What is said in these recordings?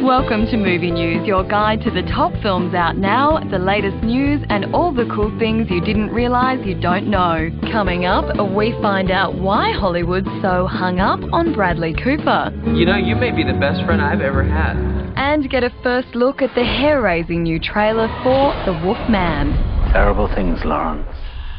Welcome to Movie News, your guide to the top films out now, the latest news, and all the cool things you didn't realise you don't know. Coming up, we find out why Hollywood's so hung up on Bradley Cooper. You know, you may be the best friend I've ever had. And get a first look at the hair-raising new trailer for The Wolf Man. Terrible things, Lawrence.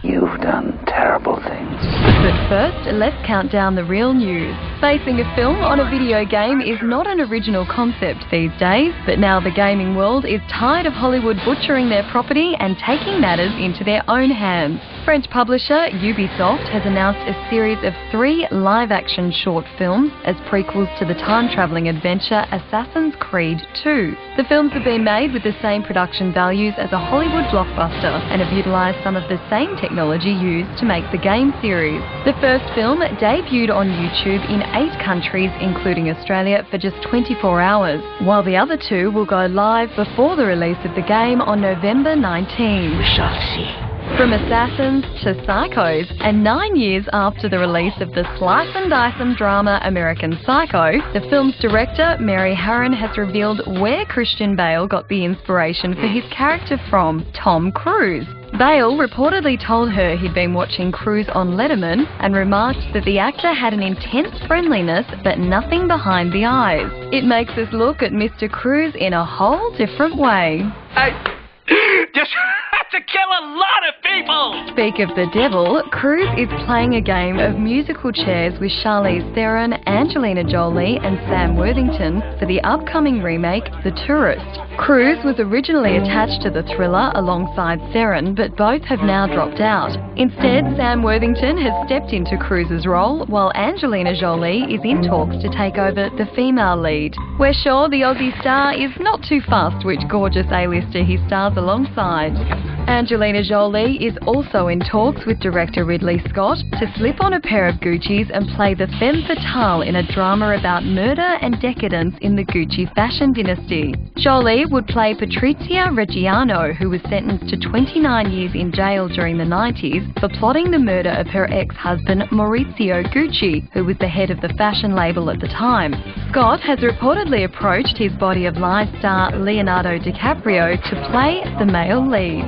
You've done terrible things. But first, let's count down the real news. Basing a film on a video game is not an original concept these days, but now the gaming world is tired of Hollywood butchering their property and taking matters into their own hands. French publisher Ubisoft has announced a series of 3 live-action short films as prequels to the time-travelling adventure Assassin's Creed 2. The films have been made with the same production values as a Hollywood blockbuster and have utilised some of the same technology used to make the game series. The first film debuted on YouTube in 8 countries, including Australia, for just 24 hours, while the other 2 will go live before the release of the game on November 19. We shall see. From assassins to psychos, and 9 years after the release of the slice-and-dice drama American Psycho, the film's director, Mary Harron, has revealed where Christian Bale got the inspiration for his character from, Tom Cruise. Bale reportedly told her he'd been watching Cruise on Letterman and remarked that the actor had an intense friendliness but nothing behind the eyes. It makes us look at Mr. Cruise in a whole different way. I just have to kill a lot of people! Speak of the devil, Cruise is playing a game of musical chairs with Charlize Theron, Angelina Jolie and Sam Worthington for the upcoming remake, The Tourist. Cruise was originally attached to the thriller alongside Theron, but both have now dropped out. Instead, Sam Worthington has stepped into Cruise's role, while Angelina Jolie is in talks to take over the female lead. We're sure the Aussie star is not too fussed which gorgeous A-lister he stars alongside. Angelina Jolie is also in talks with director Ridley Scott to slip on a pair of Gucci's and play the femme fatale in a drama about murder and decadence in the Gucci fashion dynasty. Jolie would play Patrizia Reggiano, who was sentenced to 29 years in jail during the 90s for plotting the murder of her ex-husband Maurizio Gucci, who was the head of the fashion label at the time. Scott has reportedly approached his Body of Lies star Leonardo DiCaprio to play the male lead.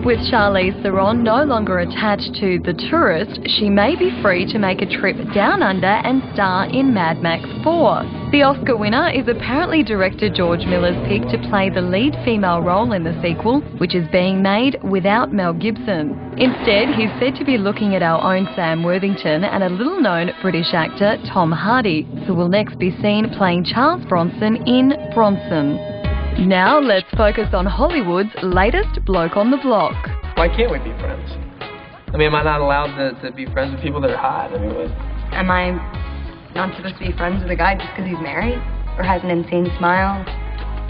With Charlize Theron no longer attached to The Tourist, she may be free to make a trip down under and star in Mad Max 4. The Oscar winner is apparently director George Miller's pick to play the lead female role in the sequel, which is being made without Mel Gibson. Instead, he's said to be looking at our own Sam Worthington and a little-known British actor Tom Hardy, who will next be seen playing Charles Bronson in Bronson. Now let's focus on Hollywood's latest bloke on the block. Why can't we be friends? I mean, am I not allowed to be friends with people that are hot? I mean, what? Am I not supposed to be friends with a guy just because he's married? Or has an insane smile?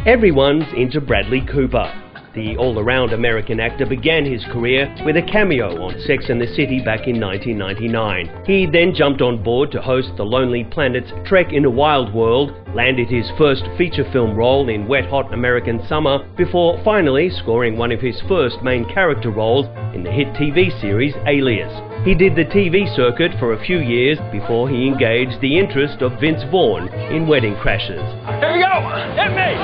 Everyone's into Bradley Cooper. The all-around American actor began his career with a cameo on Sex and the City back in 1999. He then jumped on board to host The Lonely Planet's Trek in a Wild World, landed his first feature film role in Wet Hot American Summer, before finally scoring one of his first main character roles in the hit TV series Alias. He did the TV circuit for a few years before he engaged the interest of Vince Vaughn in Wedding Crashers. Here we go! Hit me!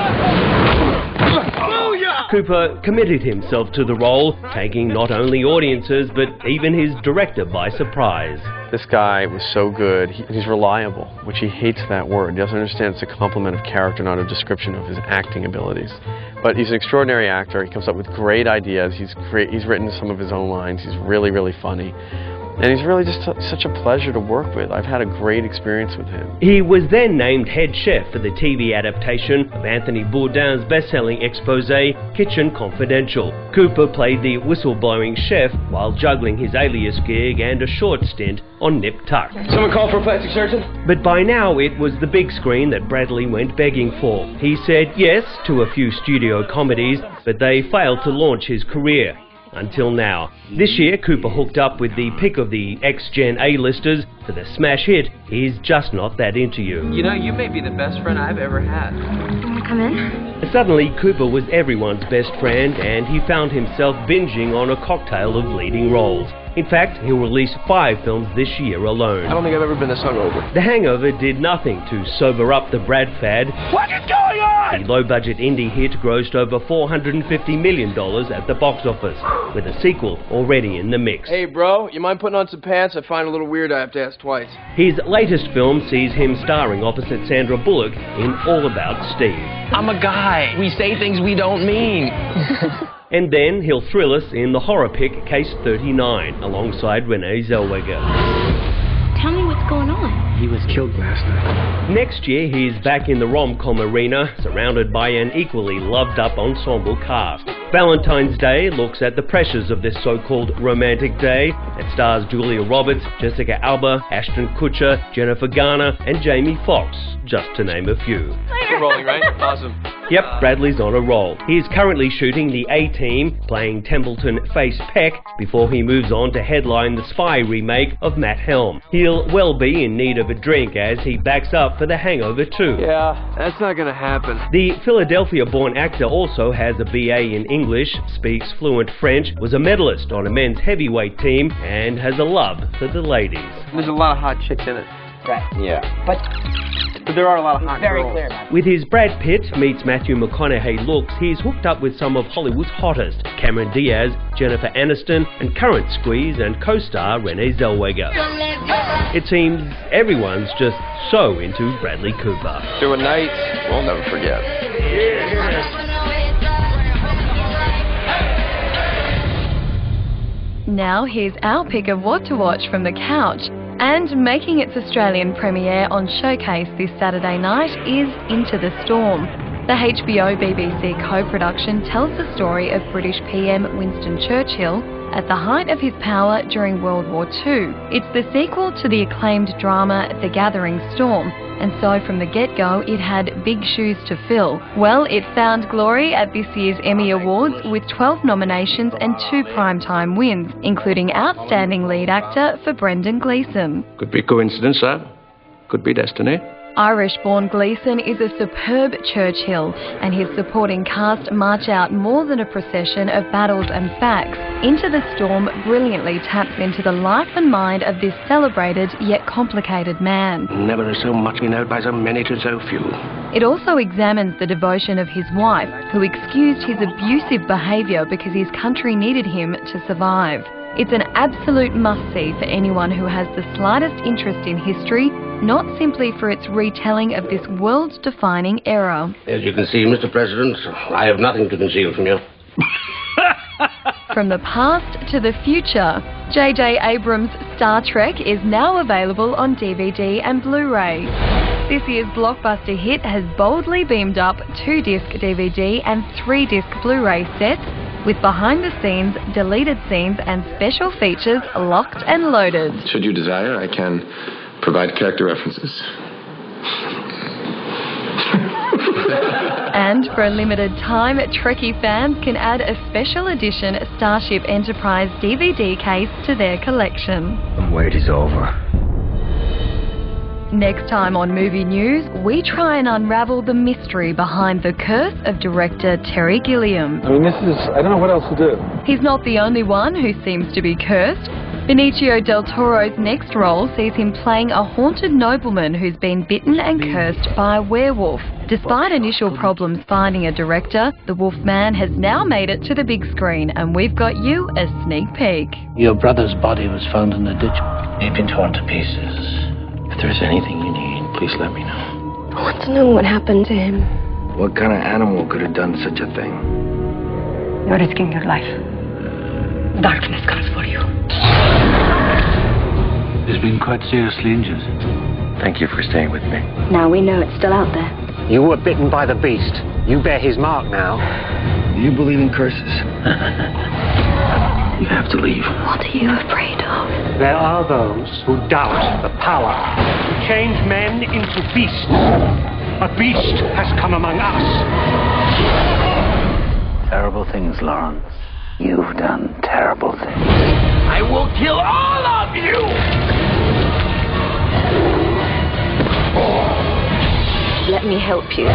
Cooper committed himself to the role, taking not only audiences but even his director by surprise. This guy was so good. He's reliable, which he hates that word. He doesn't understand it's a compliment of character, not a description of his acting abilities. But he's an extraordinary actor. He comes up with great ideas. He's written some of his own lines. He's really, really funny. And he's really just such a pleasure to work with. I've had a great experience with him. He was then named head chef for the TV adaptation of Anthony Bourdain's best-selling exposé, Kitchen Confidential. Cooper played the whistleblowing chef while juggling his Alias gig and a short stint on Nip Tuck. Someone call for a plastic surgeon? But by now it was the big screen that Bradley went begging for. He said yes to a few studio comedies, but they failed to launch his career. Until now. This year, Cooper hooked up with the pick of the ex-gen A-listers for the smash hit, He's Just Not That Into You. You know, you may be the best friend I've ever had. Can we come in? Suddenly, Cooper was everyone's best friend, and he found himself binging on a cocktail of leading roles. In fact, he'll release 5 films this year alone. I don't think I've ever been this hungover. The Hangover did nothing to sober up the Brad fad. What is going on? The low-budget indie hit grossed over $450 million at the box office, with a sequel already in the mix. Hey, bro, you mind putting on some pants? I find it a little weird I have to ask twice. His latest film sees him starring opposite Sandra Bullock in All About Steve. I'm a guy. We say things we don't mean. And then he'll thrill us in the horror pick Case 39, alongside Renee Zellweger. Tell me what's going on. He was killed last night. Next year, he's back in the rom-com arena, surrounded by an equally loved-up ensemble cast. Valentine's Day looks at the pressures of this so-called romantic day. It stars Julia Roberts, Jessica Alba, Ashton Kutcher, Jennifer Garner, and Jamie Foxx, just to name a few. We're rolling, right? Awesome. Yep, Bradley's on a roll. He's currently shooting The A-Team, playing Templeton Face Peck, before he moves on to headline the Spy remake of Matt Helm. He'll well be in need of a drink as he backs up for The Hangover 2. Yeah, that's not gonna happen. The Philadelphia-born actor also has a BA in English, speaks fluent French, was a medalist on a men's heavyweight team, and has a love for the ladies. There's a lot of hot chicks in it. Right. Yeah. But there are a lot of hot very girls. clear about it. With his Brad Pitt meets Matthew McConaughey looks, he's hooked up with some of Hollywood's hottest, Cameron Diaz, Jennifer Aniston, and current squeeze and co-star Renee Zellweger. It seems everyone's just so into Bradley Cooper. Through a night we'll never forget. Now here's our pick of what to watch from the couch. And making its Australian premiere on Showcase this Saturday night is Into the Storm. The HBO-BBC co-production tells the story of British PM Winston Churchill at the height of his power during World War II. It's the sequel to the acclaimed drama The Gathering Storm, and so from the get-go it had big shoes to fill. Well, it found glory at this year's Emmy Awards with 12 nominations and 2 primetime wins, including Outstanding Lead Actor for Brendan Gleeson. Could be coincidence, sir. Could be destiny. Irish-born Gleeson is a superb Churchill, and his supporting cast march out more than a procession of battles and facts. Into the Storm brilliantly taps into the life and mind of this celebrated yet complicated man. Never has so much been out by so many to so few. It also examines the devotion of his wife, who excused his abusive behaviour because his country needed him to survive. It's an absolute must-see for anyone who has the slightest interest in history, not simply for its retelling of this world-defining era. As you can see, Mr. President, I have nothing to conceal from you. From the past to the future, J.J. Abrams' Star Trek is now available on DVD and Blu-ray. This year's blockbuster hit has boldly beamed up 2-disc DVD and 3-disc Blu-ray sets, with behind-the-scenes, deleted scenes and special features locked and loaded. Should you desire, I can provide character references. And for a limited time, Trekkie fans can add a special edition Starship Enterprise DVD case to their collection. The wait is over. Next time on Movie News, we try and unravel the mystery behind the curse of director Terry Gilliam. I mean, I don't know what else to do. He's not the only one who seems to be cursed. Benicio del Toro's next role sees him playing a haunted nobleman who's been bitten and cursed by a werewolf. Despite initial problems finding a director, the Wolfman has now made it to the big screen, and we've got you a sneak peek. Your brother's body was found in the ditch. He'd been torn to pieces. If there's anything you need, please let me know. I want to know what happened to him. What kind of animal could have done such a thing? You're risking your life. Darkness comes for you. He's been quite seriously injured. Thank you for staying with me. Now we know it's still out there. You were bitten by the beast. You bear his mark now. Do you believe in curses? You have to leave. What are you afraid of? There are those who doubt the power to change men into beasts. A beast has come among us. Terrible things, Lawrence. You've done terrible things. I will kill all of you! Let me help you.